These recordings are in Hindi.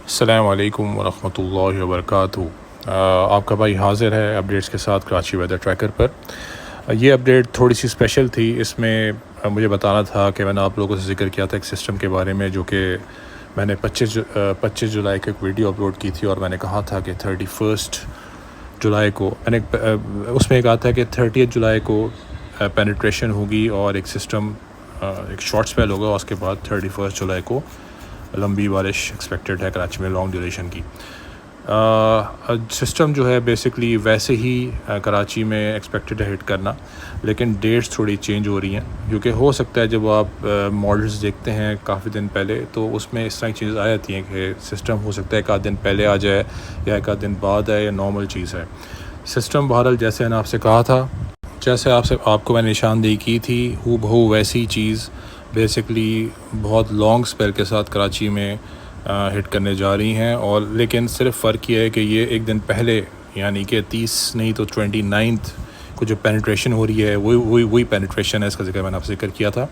अस्सलामु अलैकुम वरहमतुल्लाहि वबरकातुहू। आपका भाई हाज़िर है अपडेट्स के साथ कराची वेदर ट्रैकर पर। ये अपडेट थोड़ी सी स्पेशल थी। इसमें मुझे बताना था कि मैंने आप लोगों से ज़िक्र किया था एक सिस्टम के बारे में, जो कि मैंने 25 जुलाई को एक वीडियो अपलोड की थी और मैंने कहा था कि 31 जुलाई को मैंने उसमें कहा था कि 30 जुलाई को पेनिट्रेशन होगी और एक सिस्टम एक शॉर्ट स्पेल होगा। उसके बाद 31 जुलाई को लंबी बारिश एक्सपेक्टेड है कराची में, लॉन्ग ड्यूरेशन की। सिस्टम जो है बेसिकली वैसे ही कराची में एक्सपेक्टेड है हिट करना, लेकिन डेट्स थोड़ी चेंज हो रही हैं, क्योंकि हो सकता है जब आप मॉडल्स देखते हैं काफ़ी दिन पहले तो उसमें इस तरह की चीज़ें आ जाती हैं कि सिस्टम हो सकता है एक आध दिन पहले आ जाए या एक आध दिन बाद आए, या नॉर्मल चीज़ है। सिस्टम बहरहाल जैसे मैंने आपसे कहा था, जैसे आपको मैंने निशानदेही की थी, हूबहू वैसी चीज़ बेसिकली बहुत लॉन्ग स्पेल के साथ कराची में हिट करने जा रही हैं। और लेकिन सिर्फ फ़र्क ये है कि ये एक दिन पहले, यानी कि 30 नहीं तो 29 को जो पेनिट्रेशन हो रही है वही पेनिट्रेशन है। इसका जिक्र मैंने आपसे जिक्र किया था।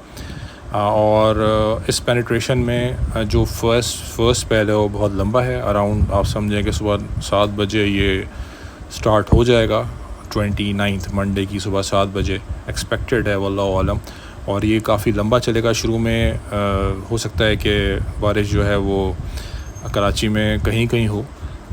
और इस पेनिट्रेशन में जो फर्स्ट स्पेल है वो बहुत लंबा है। अराउंड आप समझें कि सुबह 7 बजे ये स्टार्ट हो जाएगा। 29 मंडे की सुबह 7 बजे एक्सपेक्टेड है, वल्लाहु आलम। और ये काफ़ी लंबा चलेगा। शुरू में हो सकता है कि बारिश जो है वो कराची में कहीं कहीं हो,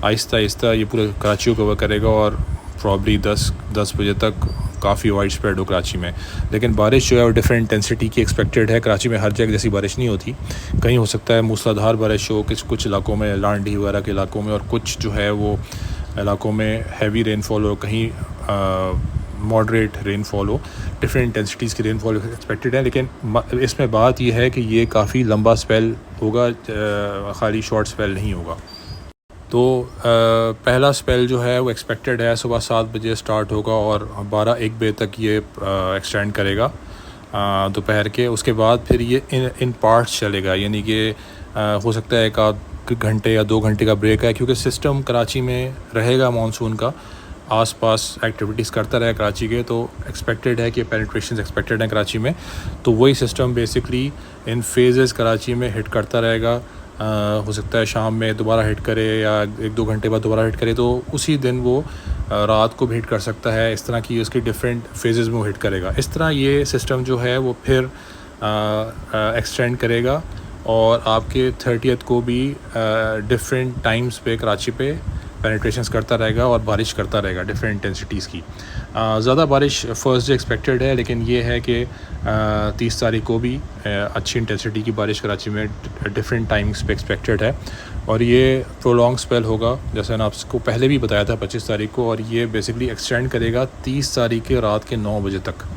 आहिस्ता आहिस्ता ये पूरे कराची को कवर करेगा और प्रॉब्ली 10 बजे तक काफ़ी वाइड स्प्रेड हो कराची में। लेकिन बारिश जो है वो डिफरेंट इंटेंसिटी की एक्सपेक्टेड है। कराची में हर जगह जैसी बारिश नहीं होती, कहीं हो सकता है मूसलाधार बारिश हो कुछ इलाकों में, लांडी वगैरह के इलाकों में, और कुछ जो है वो इलाकों में हैवी रेनफॉल हो, कहीं मॉडरेट रेनफॉल हो। डिफरेंट इंटेंसिटीज़ की रेनफॉल एक्सपेक्टेड है। लेकिन इसमें बात यह है कि ये काफ़ी लंबा स्पेल होगा, खाली शॉर्ट स्पेल नहीं होगा। तो पहला स्पेल जो है वो एक्सपेक्टेड है सुबह 7 बजे स्टार्ट होगा और 12-1 बजे तक ये एक्सटेंड करेगा दोपहर के। उसके बाद फिर ये इन पार्ट्स चलेगा, यानी कि हो सकता है एक आध घंटे या 2 घंटे का ब्रेक है, क्योंकि सिस्टम कराची में रहेगा मानसून का, आसपास एक्टिविटीज़ करता रहे कराची के। तो एक्सपेक्टेड है कि पेनिट्रेशन एक्सपेक्टेड है कराची में। तो वही system basically in phases Karachi में हिट करता रहेगा। हो सकता है शाम में दोबारा हिट करे या 1-2 घंटे बाद दोबारा हिट करे, तो उसी दिन वो रात को भी हिट कर सकता है। इस तरह की उसकी डिफरेंट फेजेस में वो हिट करेगा। इस तरह ये सिस्टम जो है वो फिर एक्सटेंड करेगा और आपके 30th को भी डिफरेंट टाइम्स पे कराची पे पेनिट्रेशंस करता रहेगा और बारिश करता रहेगा डिफरेंट इंटेंसिटीज़ की। ज़्यादा बारिश फर्स्ट डे एक्सपेक्टेड है, लेकिन ये है कि 30 तारीख को भी अच्छी इंटेंसिटी की बारिश कराची में डिफरेंट टाइम्स पे एक्सपेक्टेड है। और ये प्रोलॉन्ग स्पेल होगा, जैसे मैंने आपको पहले भी बताया था 25 तारीख को, और ये बेसिकली एक्सटेंड करेगा 30 तारीख के रात के 9 बजे तक।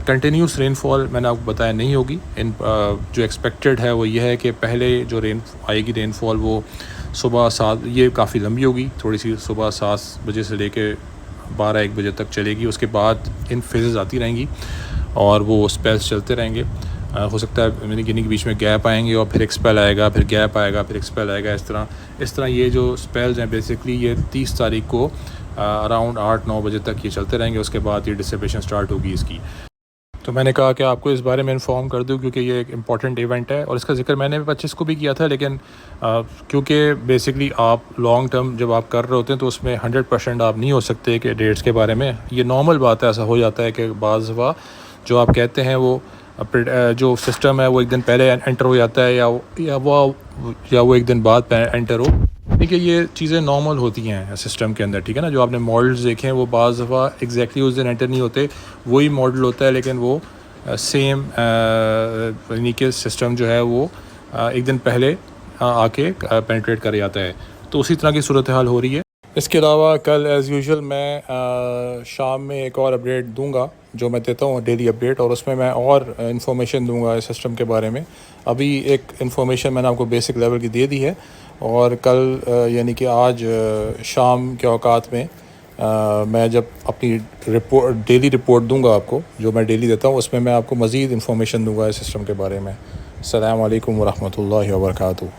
कंटिन्यूस रेनफॉल मैंने आपको बताया नहीं होगी। जो एक्सपेक्टेड है वो ये है कि पहले जो आएगी रेनफॉल वो सुबह 7, ये काफ़ी लंबी होगी थोड़ी सी, सुबह 7 बजे से लेके 12-1 बजे तक चलेगी। उसके बाद इन फेजेस आती रहेंगी और वो स्पेल्स चलते रहेंगे। हो सकता है मैंने गिनी के बीच में गैप आएंगे और फिर एक स्पेल आएगा, फिर गैप आएगा, फिर एक स्पेल आएगा। इस तरह ये जो स्पेल्स हैं बेसिकली ये 30 तारीख को अराउंड 8-9 बजे तक ये चलते रहेंगे। उसके बाद ये डिसिपेशन स्टार्ट होगी इसकी। तो मैंने कहा कि आपको इस बारे में इन्फॉर्म कर दूं, क्योंकि ये एक इम्पॉर्टेंट इवेंट है और इसका जिक्र मैंने 25 को भी किया था। लेकिन क्योंकि बेसिकली आप लॉन्ग टर्म जब आप कर रहे होते हैं तो उसमें 100% आप नहीं हो सकते कि डेट्स के बारे में। ये नॉर्मल बात है, ऐसा हो जाता है कि बाज़ दफ़ा जो आप कहते हैं वो जो सिस्टम है वो एक दिन पहले एंटर हो जाता है या वो एक दिन बाद एंटर हो। देखिए ये चीज़ें नॉर्मल होती हैं सिस्टम के अंदर, ठीक है ना। जो आपने मॉडल्स देखे हैं वो बाज़ दफ़ा एग्जैक्टली उस दिन एंटर नहीं होते, वही मॉडल होता है, लेकिन वो सेम यानी कि सिस्टम जो है वो एक दिन पहले आके पेनिट्रेट कर जाता है। तो उसी तरह की सूरत हाल हो रही है। इसके अलावा कल एज़ यूजुअल मैं शाम में एक और अपडेट दूंगा, जो मैं देता हूँ डेली अपडेट, और उसमें मैं और इन्फॉर्मेशन दूंगा इस सिस्टम के बारे में। अभी एक इन्फॉर्मेशन मैंने आपको बेसिक लेवल की दे दी है, और कल यानी कि आज शाम के औकात में मैं जब अपनी डेली रिपोर्ट दूंगा आपको, जो मैं डेली देता हूँ, उसमें मैं आपको मज़ीद इन्फॉर्मेशन दूंगा इस सिस्टम के बारे में। अस्सलामु अलैकुम वरहमतुल्लाहि वबरकातुहू।